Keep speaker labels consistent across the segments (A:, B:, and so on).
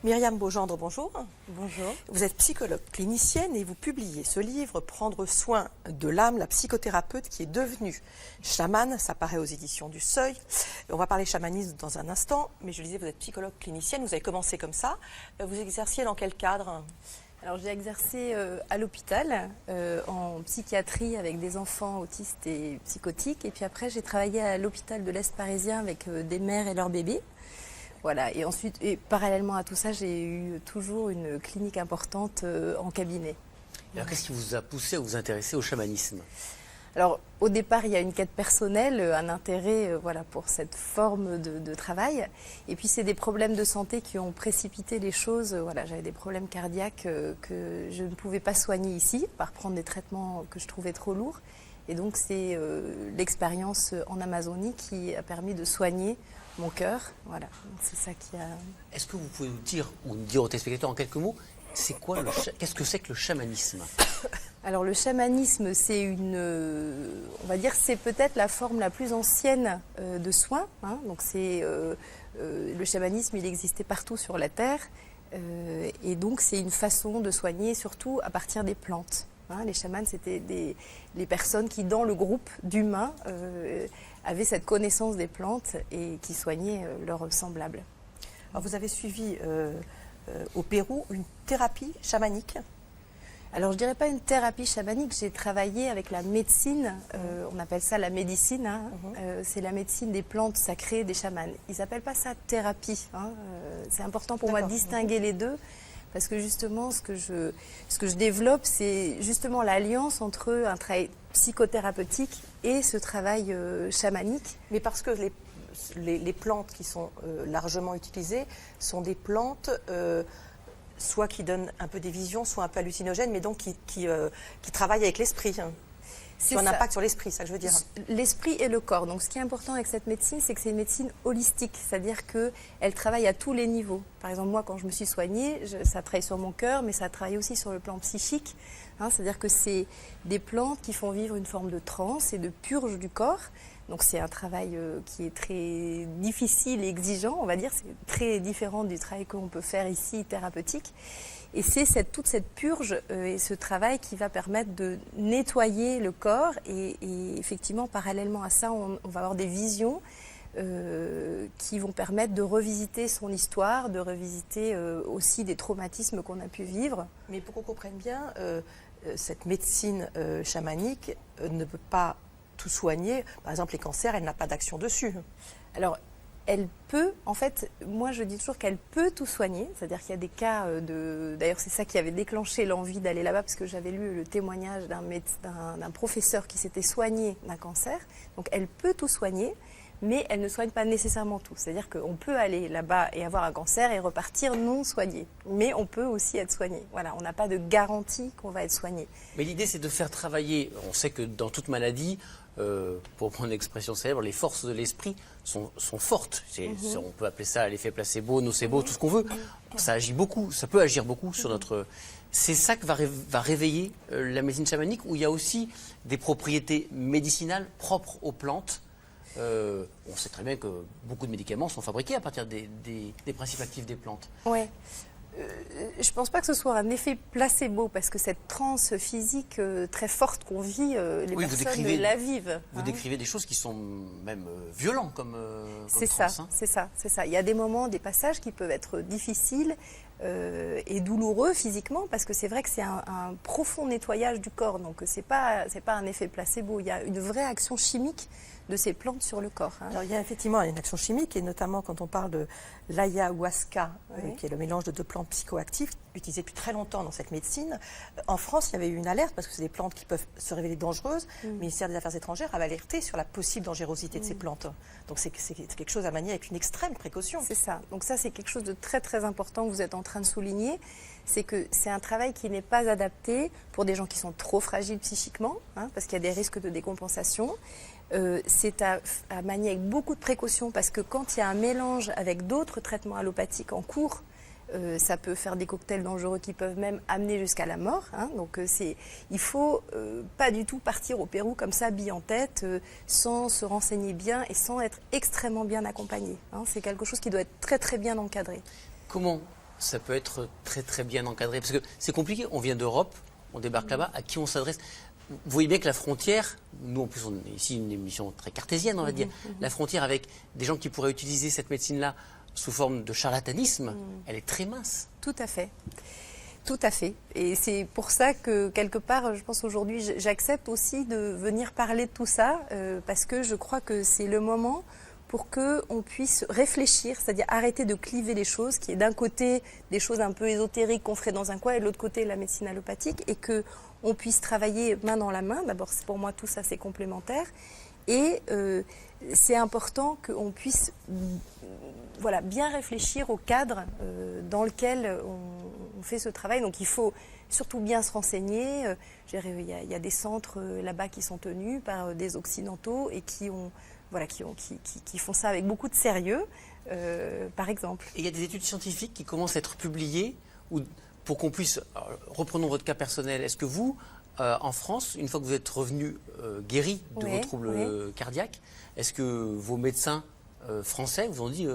A: Myriam Beaugendre, bonjour.
B: Bonjour.
A: Vous êtes psychologue clinicienne et vous publiez ce livre « Prendre soin de l'âme, la psychothérapeute qui est devenue chamane ». Ça paraît aux éditions du Seuil. On va parler chamanisme dans un instant, mais je disais, vous êtes psychologue clinicienne, vous avez commencé comme ça. Vous exerciez dans quel cadre ?
B: Alors j'ai exercé à l'hôpital en psychiatrie avec des enfants autistes et psychotiques. Et puis après j'ai travaillé à l'hôpital de l'Est parisien avec des mères et leurs bébés. Voilà. Et ensuite, et parallèlement à tout ça, j'ai eu toujours une clinique importante en cabinet.
C: Alors qu'est-ce qui vous a poussé à vous intéresser au chamanisme ?
B: Alors au départ, il y a une quête personnelle, un intérêt pour cette forme de travail. Et puis c'est des problèmes de santé qui ont précipité les choses. J'avais des problèmes cardiaques que je ne pouvais pas soigner ici, par prendre des traitements que je trouvais trop lourds. Et donc c'est l'expérience en Amazonie qui a permis de soigner mon cœur. Voilà, c'est ça qui a...
C: Est-ce que vous pouvez nous dire, ou nous dire aux téléspectateurs en quelques mots, qu'est-ce que c'est que le chamanisme ?
B: Alors le chamanisme, c'est c'est peut-être la forme la plus ancienne de soins. Donc le chamanisme, il existait partout sur la Terre. Et donc c'est une façon de soigner surtout à partir des plantes. Les chamans, c'était les personnes qui, dans le groupe d'humains, avaient cette connaissance des plantes et qui soignaient leurs semblables.
A: Alors vous avez suivi au Pérou une thérapie chamanique ?
B: Alors je dirais pas une thérapie chamanique, j'ai travaillé avec la médecine, on appelle ça la médecine, c'est la médecine des plantes sacrées des chamans. Ils n'appellent pas ça thérapie, c'est important pour moi de distinguer les deux. Parce que justement, ce que je développe, c'est justement l'alliance entre un travail psychothérapeutique et ce travail chamanique.
A: Mais parce que les plantes qui sont largement utilisées sont des plantes soit qui donnent un peu des visions, soit un peu hallucinogènes, mais donc qui travaillent avec l'esprit. Qui ont un impact sur l'esprit, c'est ça que je veux dire.
B: L'esprit et le corps. Donc ce qui est important avec cette médecine, c'est que c'est une médecine holistique, c'est-à-dire qu'elle travaille à tous les niveaux. Par exemple, moi, quand je me suis soignée, ça travaille sur mon cœur, mais ça travaille aussi sur le plan psychique. C'est-à-dire que c'est des plantes qui font vivre une forme de transe et de purge du corps. Donc c'est un travail qui est très difficile et exigeant, on va dire. C'est très différent du travail qu'on peut faire ici, thérapeutique. Et c'est toute cette purge et ce travail qui va permettre de nettoyer le corps. Et effectivement, parallèlement à ça, on va avoir des visions qui vont permettre de revisiter son histoire, de revisiter aussi des traumatismes qu'on a pu vivre.
A: Mais pour qu'on comprenne bien, cette médecine chamanique ne peut pas tout soigner. Par exemple, les cancers, elle n'a pas d'action dessus.
B: Alors, elle peut, en fait, moi je dis toujours qu'elle peut tout soigner, c'est-à-dire qu'il y a des cas d'ailleurs c'est ça qui avait déclenché l'envie d'aller là-bas, parce que j'avais lu le témoignage d'un professeur qui s'était soigné d'un cancer. Donc elle peut tout soigner, mais elle ne soigne pas nécessairement tout. C'est-à-dire qu'on peut aller là-bas et avoir un cancer et repartir non soigné, mais on peut aussi être soigné. Voilà, on n'a pas de garantie qu'on va être soigné.
C: Mais l'idée c'est de faire travailler, on sait que dans toute maladie, pour prendre une expression célèbre, les forces de l'esprit sont fortes. On peut appeler ça l'effet placebo, nocebo, tout ce qu'on veut. Ça agit beaucoup, ça peut agir beaucoup sur notre... C'est ça que va réveiller la médecine chamanique, où il y a aussi des propriétés médicinales propres aux plantes. On sait très bien que beaucoup de médicaments sont fabriqués à partir des principes actifs des plantes.
B: Ouais. Je ne pense pas que ce soit un effet placebo, parce que cette transe physique très forte qu'on vit, les personnes la vivent.
C: Vous décrivez des choses qui sont même violentes comme
B: c'est
C: transe.
B: Ça, c'est ça. Il y a des moments, des passages qui peuvent être difficiles et douloureux physiquement, parce que c'est vrai que c'est un profond nettoyage du corps. Donc c'est pas un effet placebo. Il y a une vraie action chimique de ces plantes sur le corps.
A: Alors, il y a effectivement une action chimique, et notamment quand on parle de l'ayahuasca, qui est le mélange de deux plantes psychoactives, utilisées depuis très longtemps dans cette médecine. En France, il y avait eu une alerte, parce que c'est des plantes qui peuvent se révéler dangereuses. Le ministère des Affaires étrangères avait alerté sur la possible dangerosité de ces plantes. Donc c'est quelque chose à manier avec une extrême précaution.
B: C'est ça. Donc ça, c'est quelque chose de très très important que vous êtes en train de souligner. C'est que c'est un travail qui n'est pas adapté pour des gens qui sont trop fragiles psychiquement, parce qu'il y a des risques de décompensation. C'est à manier avec beaucoup de précautions, parce que quand il y a un mélange avec d'autres traitements allopathiques en cours, ça peut faire des cocktails dangereux qui peuvent même amener jusqu'à la mort. Donc il faut pas du tout partir au Pérou comme ça, bille en tête, sans se renseigner bien et sans être extrêmement bien accompagné. C'est quelque chose qui doit être très très bien encadré.
C: Comment ça peut être très très bien encadré. Parce que c'est compliqué, on vient d'Europe, on débarque là-bas, à qui on s'adresse? Vous voyez bien que la frontière, nous en plus on est ici une émission très cartésienne on va dire, la frontière avec des gens qui pourraient utiliser cette médecine-là sous forme de charlatanisme, elle est très mince.
B: Tout à fait. Tout à fait. Et c'est pour ça que, quelque part, je pense aujourd'hui, j'accepte aussi de venir parler de tout ça, parce que je crois que c'est le moment pour qu'on puisse réfléchir, c'est-à-dire arrêter de cliver les choses, qui est d'un côté des choses un peu ésotériques qu'on ferait dans un coin, et de l'autre côté la médecine allopathique, et qu'on puisse travailler main dans la main. D'abord, pour moi, tout ça, c'est complémentaire. Et c'est important qu'on puisse voilà, bien réfléchir au cadre dans lequel on fait ce travail. Donc il faut surtout bien se renseigner. Il y a des centres là-bas qui sont tenus par des Occidentaux et qui font ça avec beaucoup de sérieux, par exemple.
C: Et il y a des études scientifiques qui commencent à être publiées pour qu'on puisse... Alors, reprenons votre cas personnel. Est-ce que vous, en France, une fois que vous êtes revenu guéri de vos troubles cardiaques, est-ce que vos médecins français vous ont dit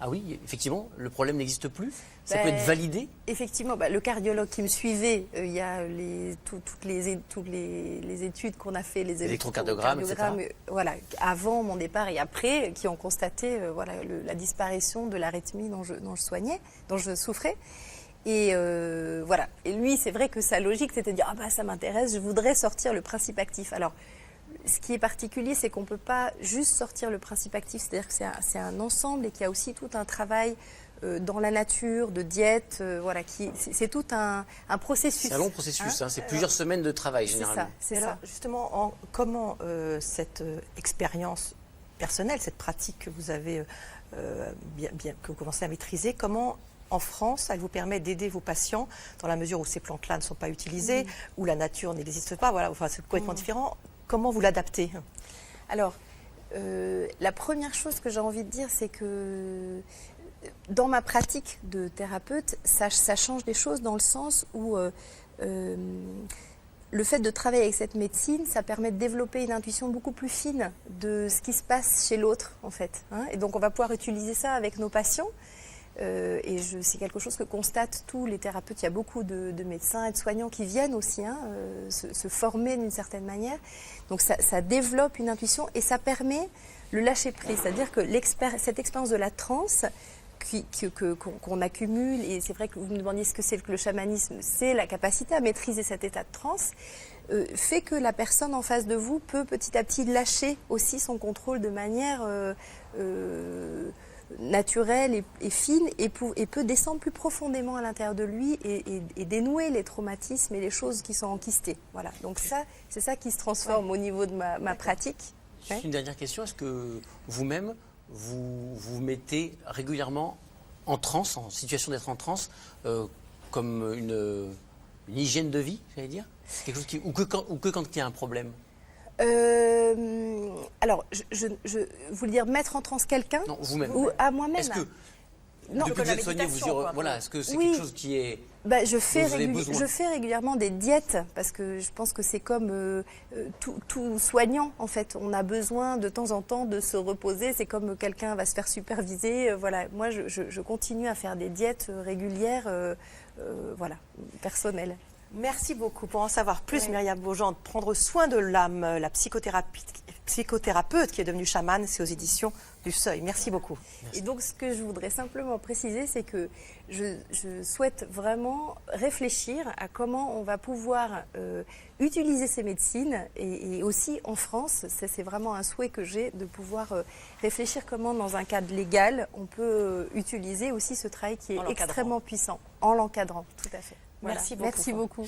C: ah oui, effectivement, le problème n'existe plus? Ça peut être validé? Effectivement,
B: le cardiologue qui me suivait, il y a toutes les études qu'on a fait, les
C: électrocardiogrammes, etc.
B: Voilà, avant mon départ et après, qui ont constaté la disparition de l'arythmie dont je soignais, dont je souffrais. Et voilà. Et lui, c'est vrai que sa logique, c'était de dire ah bah ça m'intéresse, je voudrais sortir le principe actif. Alors, ce qui est particulier, c'est qu'on ne peut pas juste sortir le principe actif, c'est-à-dire que c'est un ensemble et qu'il y a aussi tout un travail dans la nature, de diète, c'est tout un processus.
C: C'est un long processus, c'est plusieurs semaines de travail généralement.
B: C'est ça.
A: Justement, comment cette expérience personnelle, cette pratique que vous avez que vous commencez à maîtriser, comment en France, elle vous permet d'aider vos patients dans la mesure où ces plantes-là ne sont pas utilisées, où la nature n'existe pas, voilà, enfin, c'est complètement différent. Comment vous l'adaptez?
B: Alors, la première chose que j'ai envie de dire, c'est que dans ma pratique de thérapeute, ça change des choses dans le sens où le fait de travailler avec cette médecine, ça permet de développer une intuition beaucoup plus fine de ce qui se passe chez l'autre, en fait. Et donc, on va pouvoir utiliser ça avec nos patients. C'est quelque chose que constatent tous les thérapeutes. Il y a beaucoup de médecins et de soignants qui viennent aussi se former d'une certaine manière. Donc ça développe une intuition et ça permet le lâcher-prise. C'est-à-dire que cette expérience de la transe qu'on accumule, et c'est vrai que vous me demandiez ce que c'est que le chamanisme, c'est la capacité à maîtriser cet état de transe, fait que la personne en face de vous peut petit à petit lâcher aussi son contrôle de manière... naturelle et fine et peut descendre plus profondément à l'intérieur de lui et dénouer les traumatismes et les choses qui sont enquistées. Voilà. Donc c'est ça qui se transforme au niveau de ma pratique.
C: Une dernière question, est-ce que vous-même, vous mettez régulièrement en transe, en situation d'être en transe, comme une hygiène de vie, j'allais dire, quelque chose ou que quand il y a un problème?
B: Alors, je voulais dire mettre en transe quelqu'un?
C: Non, vous-même.
B: Ou à moi-même.
C: Est-ce que,
B: non,
C: depuis que vous êtes soigné, est-ce que c'est quelque chose qui est...
B: Je fais régulièrement des diètes, parce que je pense que c'est comme tout soignant, en fait. On a besoin de temps en temps de se reposer, c'est comme quelqu'un va se faire superviser. Voilà. Moi, je continue à faire des diètes régulières, personnelles.
A: Merci beaucoup. Pour en savoir plus, Myriam Beaujean, de prendre soin de l'âme, la psychothérapeute qui est devenue chamane, c'est aux éditions du Seuil. Merci beaucoup.
B: Merci. Et donc, ce que je voudrais simplement préciser, c'est que je souhaite vraiment réfléchir à comment on va pouvoir utiliser ces médecines et aussi en France, c'est vraiment un souhait que j'ai de pouvoir réfléchir comment, dans un cadre légal, on peut utiliser aussi ce travail qui est extrêmement puissant, en l'encadrant, tout à fait.
A: Voilà. Merci beaucoup.
B: Merci beaucoup.